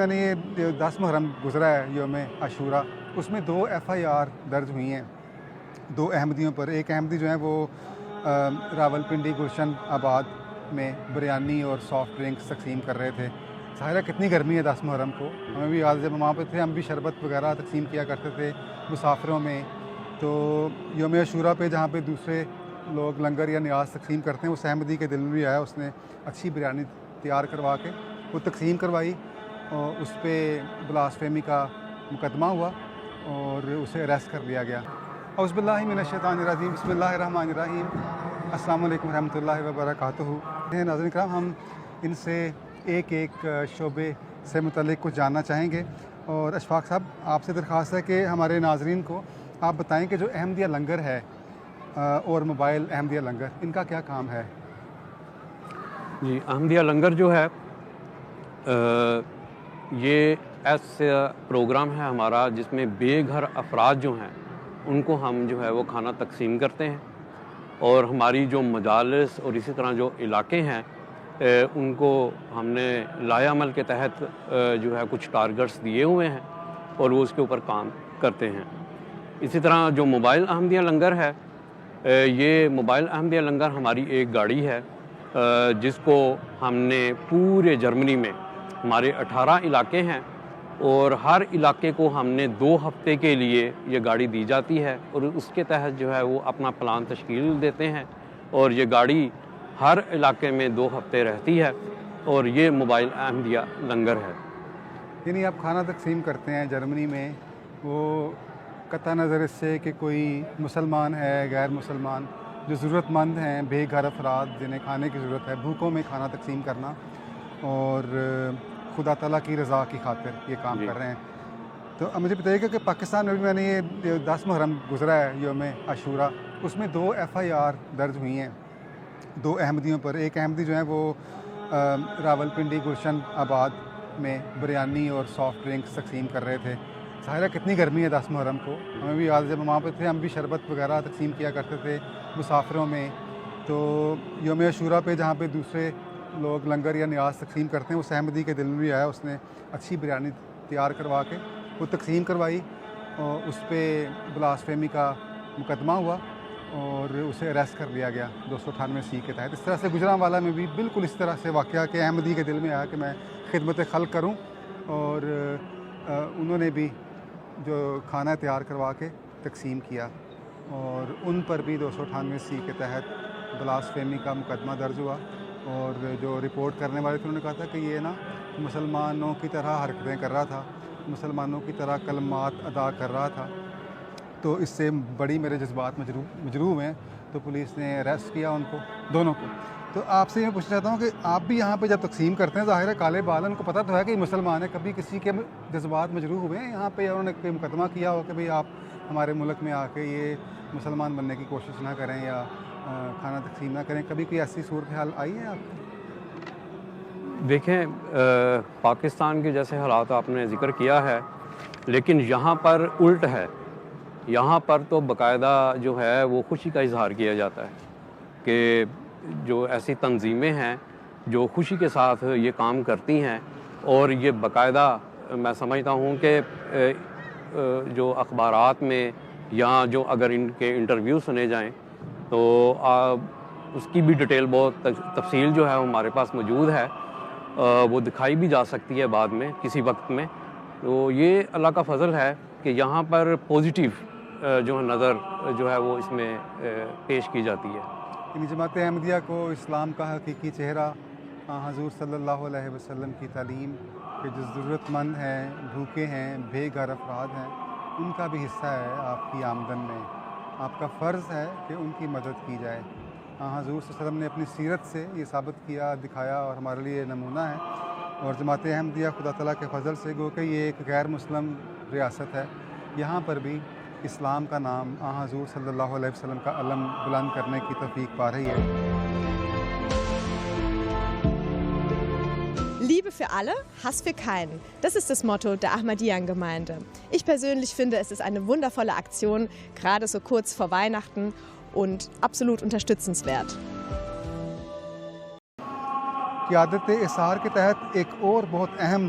میں نے یہ 10 محرم گزرا ہے یوم عاشورہ، اس میں 2 FIR درج ہوئی ہیں 2 احمدیوں پر۔ ایک احمدی جو ہیں وہ راولپنڈی گلشن آباد میں بریانی اور سافٹ ڈرنکس تقسیم کر رہے تھے۔ ظاہر ہے کتنی گرمی ہے 10 محرم کو، ہمیں بھی یاد ہے جب وہاں پہ تھے ہم بھی شربت وغیرہ تقسیم کیا کرتے تھے مسافروں میں۔ تو یوم عاشورہ پہ جہاں پہ دوسرے لوگ لنگر یا نیاز تقسیم کرتے ہیں، اس احمدی کے دل میں بھی آیا، اس نے اچھی بریانی تیار کروا کے وہ تقسیم کروائی، اور اس پہ بلاسفیمی کا مقدمہ ہوا اور اسے اریسٹ کر لیا گیا۔ اعوذ باللہ من الشیطان الرجیم، بسم اللہ الرحمن الرحیم۔ السلام علیکم ورحمۃ اللہ وبرکاتہ۔ ناظرین کرام، ہم ان سے ایک ایک شعبے سے متعلق کچھ جاننا چاہیں گے، اور اشفاق صاحب آپ سے درخواست ہے کہ ہمارے ناظرین کو آپ بتائیں کہ جو احمدیہ لنگر ہے اور موبائل احمدیہ لنگر، ان کا کیا کام ہے؟ جی، احمدیہ لنگر جو ہے یہ ایسا پروگرام ہے ہمارا جس میں بے گھر افراد جو ہیں ان کو ہم جو ہے وہ کھانا تقسیم کرتے ہیں، اور ہماری جو مجالس اور اسی طرح جو علاقے ہیں ان کو ہم نے لائحہ عمل کے تحت جو ہے کچھ ٹارگٹس دیے ہوئے ہیں اور وہ اس کے اوپر کام کرتے ہیں۔ اسی طرح جو موبائل احمدیہ لنگر ہے، یہ موبائل احمدیہ لنگر ہماری ایک گاڑی ہے جس کو ہم نے پورے جرمنی میں، ہمارے 18 علاقے ہیں، اور ہر علاقے کو ہم نے 2 ہفتے کے لیے یہ گاڑی دی جاتی ہے، اور اس کے تحت جو ہے وہ اپنا پلان تشکیل دیتے ہیں، اور یہ گاڑی ہر علاقے میں 2 ہفتے رہتی ہے، اور یہ موبائل احمدیہ لنگر ہے۔ یعنی آپ کھانا تقسیم کرتے ہیں جرمنی میں، وہ قطع نظر اس سے کہ کوئی مسلمان ہے غیر مسلمان، جو ضرورت مند ہیں بے گھر افراد جنہیں کھانے کی ضرورت ہے، بھوکوں میں کھانا تقسیم کرنا، اور خدا تعالیٰ کی رضا کی خاطر یہ کام کر رہے ہیں۔ تو اب مجھے بتائیے کہ پاکستان میں بھی میں نے یہ 10 محرم گزرا ہے یوم عاشورہ، اس میں 2 FIR درج ہوئی ہیں 2 احمدیوں پر۔ ایک احمدی جو ہیں وہ راولپنڈی گلشن آباد میں بریانی اور سافٹ ڈرنکس تقسیم کر رہے تھے۔ ظاہر ہے کتنی گرمی ہے 10 محرم کو، ہمیں بھی یاد ہے جب وہاں پہ تھے ہم بھی شربت وغیرہ تقسیم کیا کرتے تھے مسافروں میں۔ تو یوم عاشورہ پہ جہاں پہ دوسرے لوگ لنگر یا نیاز تقسیم کرتے ہیں، اس احمدی کے دل میں بھی آیا، اس نے اچھی بریانی تیار کروا کے وہ تقسیم کروائی، اور اس پہ بلاسفیمی کا مقدمہ ہوا اور اسے اریسٹ کر لیا گیا 298C کے تحت۔ اس طرح سے گجرانوالہ میں بھی بالکل اس طرح سے واقعہ کہ احمدی کے دل میں آیا کہ میں خدمت خلق کروں، اور انہوں نے بھی جو کھانا تیار کروا کے تقسیم کیا، اور ان پر بھی 298C کے تحت بلاسفیمی کا مقدمہ درج ہوا، اور جو رپورٹ کرنے والے تھے انہوں نے کہا تھا کہ یہ نا مسلمانوں کی طرح حرکتیں کر رہا تھا، مسلمانوں کی طرح کلمات ادا کر رہا تھا، تو اس سے بڑی میرے جذبات مجروح ہیں، تو پولیس نے اریسٹ کیا ان کو دونوں کو۔ تو آپ سے یہ پوچھنا چاہتا ہوں کہ آپ بھی یہاں پہ جب تقسیم کرتے ہیں، ظاہر ہے کالے بال ان کو پتہ تو ہے کہ یہ مسلمان ہے، کبھی کسی کے جذبات مجروح ہوئے ہیں یہاں پہ، یا انہوں نے کوئی مقدمہ کیا ہو کہ بھئی آپ ہمارے ملک میں آ کے یہ مسلمان بننے کی کوشش نہ کریں یا کھانا تقسیم نہ کریں، کبھی کوئی ایسی صورتحال آئی ہے آپ کو؟ دیکھیں، پاکستان کے جیسے حالات آپ نے ذکر کیا ہے، لیکن یہاں پر الٹ ہے۔ یہاں پر تو باقاعدہ جو ہے وہ خوشی کا اظہار کیا جاتا ہے کہ جو ایسی تنظیمیں ہیں جو خوشی کے ساتھ یہ کام کرتی ہیں، اور یہ باقاعدہ میں سمجھتا ہوں کہ جو اخبارات میں یا جو اگر ان کے انٹرویو سنے جائیں تو اس کی بھی ڈیٹیل بہت تفصیل جو ہے ہمارے پاس موجود ہے، وہ دکھائی بھی جا سکتی ہے بعد میں کسی وقت میں۔ تو یہ اللہ کا فضل ہے کہ یہاں پر پازیٹیو جو ہے نظر جو ہے وہ اس میں پیش کی جاتی ہے۔ یعنی جماعت احمدیہ کو اسلام کا حقیقی چہرہ حضور صلی اللہ علیہ وسلم کی تعلیم کہ جو ضرورت مند ہیں، بھوکے ہیں، بے گھر افراد ہیں، ان کا بھی حصہ ہے آپ کی آمدن میں، آپ کا فرض ہے کہ ان کی مدد کی جائے۔ حضور صلی اللہ علیہ وسلم نے اپنی سیرت سے یہ ثابت کیا، دکھایا، اور ہمارے لیے نمونہ ہے۔ اور جماعت احمدیہ خدا تعالیٰ کے فضل سے گو کہ یہ ایک غیر مسلم ریاست ہے، یہاں پر بھی اسلام کا نام حضور صلی اللہ علیہ وسلم کا علم بلند کرنے کی توفیق پا رہی ہے۔ Liebe für alle, Hass für keinen. Das ist das Motto der Ahmadiyyan-Gemeinde. Ich persönlich finde, es ist eine wundervolle Aktion, gerade so kurz vor Weihnachten, und absolut unterstützenswert. قیادت اثار کے تحت ایک اور بہت اہم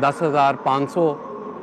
10,500,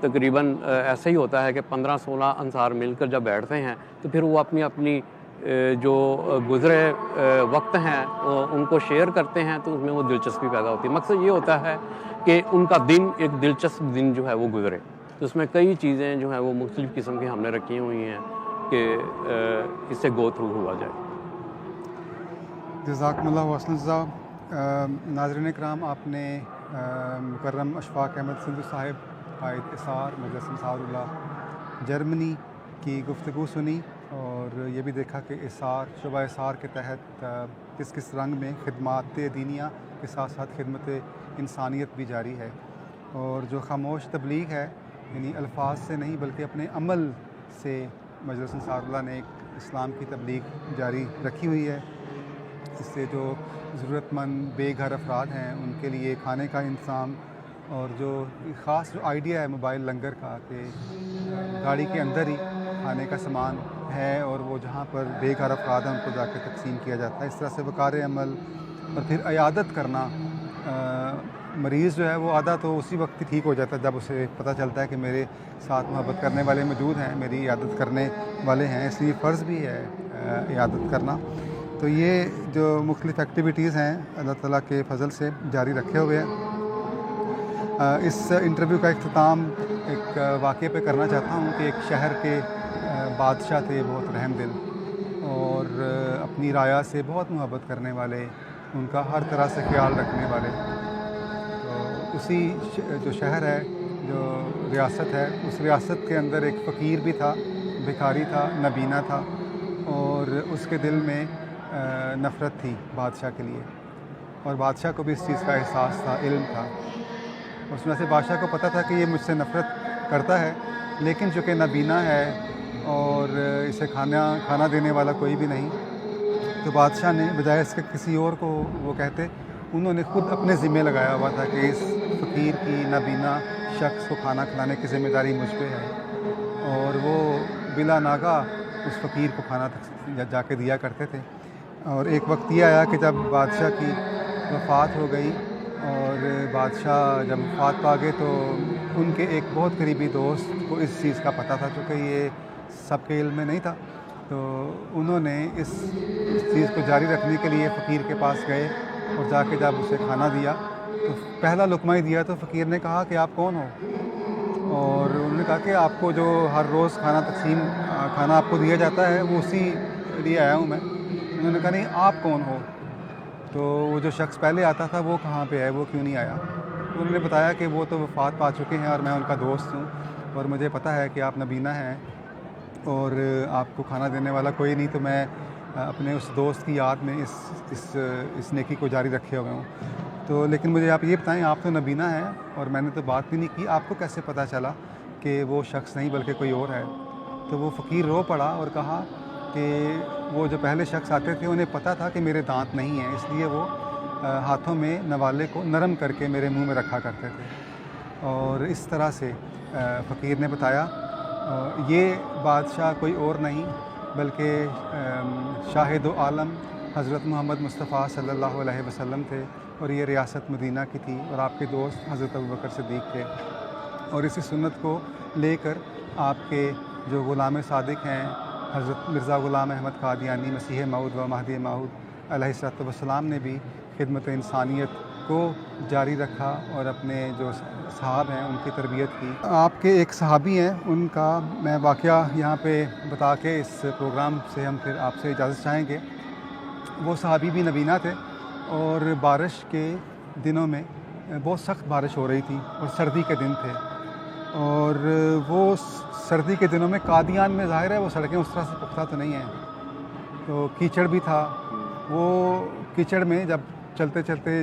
تقریباً ایسا ہی ہوتا ہے کہ 15-16 انصار مل کر جب بیٹھتے ہیں تو پھر وہ اپنی اپنی جو گزرے وقت ہیں ان کو شیئر کرتے ہیں، تو اس میں وہ دلچسپی پیدا ہوتی ہے۔ مقصد یہ ہوتا ہے کہ ان کا دن ایک دلچسپ دن جو ہے وہ گزرے، تو اس میں کئی چیزیں جو ہیں وہ مختلف قسم کی ہم نے رکھی ہوئی ہیں کہ اس سے گو تھرو ہوا جائے۔ جزاکم اللہ حسن الجزا۔ ناظرین کرام، آپ نے مکرم اشفاق احمد سندھو صاحب قائد اثار مجلس انصار اللہ جرمنی کی گفتگو سنی، اور یہ بھی دیکھا کہ اثار شعبہ اثار کے تحت کس کس رنگ میں خدمات دینیہ کے ساتھ ساتھ خدمت انسانیت بھی جاری ہے، اور جو خاموش تبلیغ ہے، یعنی الفاظ سے نہیں بلکہ اپنے عمل سے مجلس انصار اللہ نے ایک اسلام کی تبلیغ جاری رکھی ہوئی ہے۔ اس سے جو ضرورت مند بے گھر افراد ہیں ان کے لیے کھانے کا انتظام، اور جو خاص جو آئیڈیا ہے موبائل لنگر کا کہ گاڑی کے اندر ہی کھانے کا سامان ہے اور وہ جہاں پر بے گھر افراد ہیں ان کو جا کے تقسیم کیا جاتا ہے، اس طرح سے وقار عمل، اور پھر عیادت کرنا۔ مریض جو ہے وہ آدھا تو اسی وقت ہی ٹھیک ہو جاتا ہے جب اسے پتہ چلتا ہے کہ میرے ساتھ محبت کرنے والے موجود ہیں، میری عیادت کرنے والے ہیں، اس لیے فرض بھی ہے عیادت کرنا۔ تو یہ جو مختلف ایکٹیویٹیز ہیں اللہ تعالیٰ کے فضل سے جاری رکھے ہوئے ہیں۔ اس انٹرویو کا اختتام ایک واقعے پہ کرنا چاہتا ہوں کہ ایک شہر کے بادشاہ تھے بہت رحم دل، اور اپنی رعایا سے بہت محبت کرنے والے، ان کا ہر طرح سے خیال رکھنے والے۔ تو اسی جو شہر ہے، جو ریاست ہے، اس ریاست کے اندر ایک فقیر بھی تھا، بھکاری تھا، نابینا تھا، اور اس کے دل میں نفرت تھی بادشاہ کے لیے، اور بادشاہ کو بھی اس چیز کا احساس تھا، علم تھا۔ اس میں سے بادشاہ کو پتہ تھا کہ یہ مجھ سے نفرت کرتا ہے، لیکن چونکہ نابینا ہے اور اسے کھانا دینے والا کوئی بھی نہیں، تو بادشاہ نے بجائے اس کے کسی اور کو وہ کہتے، انہوں نے خود اپنے ذمہ لگایا ہوا تھا کہ اس فقیر کی نابینا شخص کو کھانا کھلانے کی ذمہ داری مجھ پہ ہے، اور وہ بلا ناگاہ اس فقیر کو کھانا جا کے دیا کرتے تھے۔ اور ایک وقت یہ آیا کہ جب بادشاہ کی وفات ہو گئی، اور بادشاہ جب وفات پا گئے تو ان کے ایک بہت قریبی دوست کو اس چیز کا پتہ تھا، چونکہ یہ سب کے علم میں نہیں تھا، تو انہوں نے اس چیز کو جاری رکھنے کے لیے فقیر کے پاس گئے، اور جا کے جب اسے کھانا دیا تو پہلا لقمہ ہی دیا تو فقیر نے کہا کہ آپ کون ہو؟ اور انہوں نے کہا کہ آپ کو جو ہر روز کھانا آپ کو دیا جاتا ہے وہ اسی لیے آیا ہوں میں۔ انہوں نے کہا نہیں، آپ کون ہو؟ تو وہ جو شخص پہلے آتا تھا وہ کہاں پہ ہے، وہ کیوں نہیں آیا؟ تو انہوں نے بتایا کہ وہ تو وفات پا چکے ہیں اور میں ان کا دوست ہوں، اور مجھے پتہ ہے کہ آپ نابینا ہیں اور آپ کو کھانا دینے والا کوئی نہیں، تو میں اپنے اس دوست کی یاد میں اس نیکی کو جاری رکھے ہوئے ہوں۔ تو لیکن مجھے آپ یہ بتائیں، آپ تو نابینا ہیں اور میں نے تو بات بھی نہیں کی، آپ کو کیسے پتہ چلا کہ وہ شخص نہیں بلکہ کوئی اور ہے؟ تو وہ فقیر رو پڑا اور کہا کہ وہ جو پہلے شخص آتے تھے انہیں پتہ تھا کہ میرے دانت نہیں ہیں، اس لیے وہ ہاتھوں میں نوالے کو نرم کر کے میرے منہ میں رکھا کرتے تھے۔ اور اس طرح سے فقیر نے بتایا یہ بادشاہ کوئی اور نہیں بلکہ شاہد و عالم حضرت محمد مصطفیٰ صلی اللہ علیہ وسلم تھے، اور یہ ریاست مدینہ کی تھی، اور آپ کے دوست حضرت ابوبکر صدیق تھے، اور اسی سنت کو لے کر آپ کے جو غلام صادق ہیں حضرت مرزا غلام احمد قادیانی مسیح موعود و مہدی موعود علیہ الصلوۃ والسلام نے بھی خدمت انسانیت کو جاری رکھا اور اپنے جو صحاب ہیں ان کی تربیت کی۔ آپ کے ایک صحابی ہیں، ان کا میں واقعہ یہاں پہ بتا کے اس پروگرام سے ہم پھر آپ سے اجازت چاہیں گے۔ وہ صحابی بھی نابینا تھے، اور بارش کے دنوں میں بہت سخت بارش ہو رہی تھی اور سردی کے دن تھے، اور وہ سردی کے دنوں میں قادیان میں ظاہر ہے وہ سڑکیں اس طرح سے پختہ تو نہیں ہیں، تو کیچڑ بھی تھا۔ وہ کیچڑ میں جب چلتے چلتے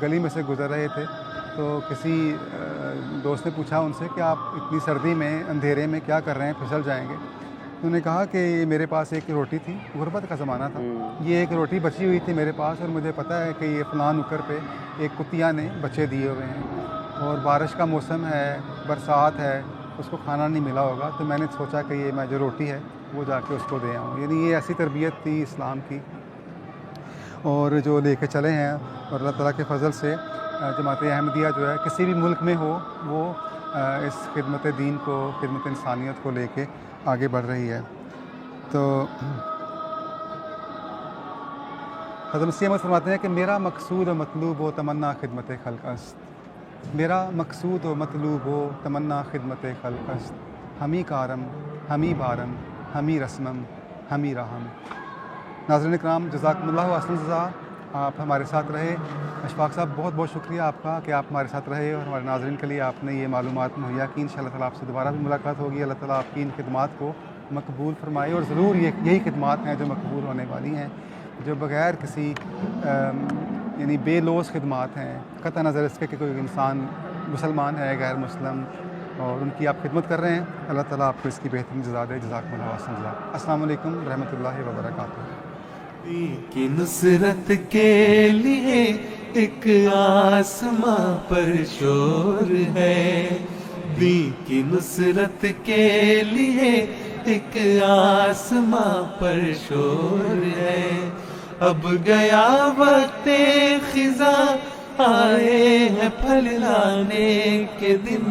گلی میں سے گزر رہے تھے تو کسی دوست نے پوچھا ان سے کہ آپ اتنی سردی میں اندھیرے میں کیا کر رہے ہیں، پھسل جائیں گے؟ انہوں نے کہا کہ میرے پاس ایک روٹی تھی، غربت کا زمانہ تھا، یہ ایک روٹی بچی ہوئی تھی میرے پاس، اور مجھے پتہ ہے کہ یہ فلاں نکر پہ ایک کتیا نے بچے دیے ہوئے ہیں، اور بارش کا موسم ہے، برسات ہے، اس کو کھانا نہیں ملا ہوگا، تو میں نے سوچا کہ یہ میں جو روٹی ہے وہ جا کے اس کو دے آؤں۔ یعنی یہ ایسی تربیت تھی اسلام کی، اور جو لے کے چلے ہیں، اور اللہ تعالیٰ کے فضل سے جماعت احمدیہ جو ہے کسی بھی ملک میں ہو وہ اس خدمت دین کو، خدمت انسانیت کو لے کے آگے بڑھ رہی ہے. تو حضرت مسیح احمد فرماتے ہیں کہ میرا مقصود و مطلوب و تمنا خدمت خلق است. میرا مقصود و مطلوب و تمنا خدمت خلق است. ہمی کارم، ہمی بارم، ہمی رسمم، ہمی راہم. ناظرین اکرام، جزاکم اللہ احسن جزا. آپ ہمارے ساتھ رہے. اشفاق صاحب، بہت بہت شکریہ آپ کا کہ آپ ہمارے ساتھ رہے اور ہمارے ناظرین کے لیے آپ نے یہ معلومات مہیا کی. انشاءاللہ تعالیٰ آپ سے دوبارہ بھی ملاقات ہوگی. اللہ تعالیٰ آپ کی ان خدمات کو مقبول فرمائے، اور ضرور یہی خدمات ہیں جو مقبول ہونے والی ہیں، جو بغیر کسی یعنی بے لوث خدمات ہیں، قطع نظر اس کے کہ کوئی انسان مسلمان ہے غیر مسلم، اور ان کی آپ خدمت کر رہے ہیں. اللہ تعالیٰ آپ کو اس کی بہترین جزا دے. جزاکم اللہ احسن جزا. السلام علیکم ورحمۃ اللہ وبرکاتہ. کی نصرت کے لیے ایک آسماں پر شور ہے. دین کی نصرت کے لیے ایک آسماں پر شور ہے. اب گیا وقت خزاں، آئے ہیں پھل لانے کے دن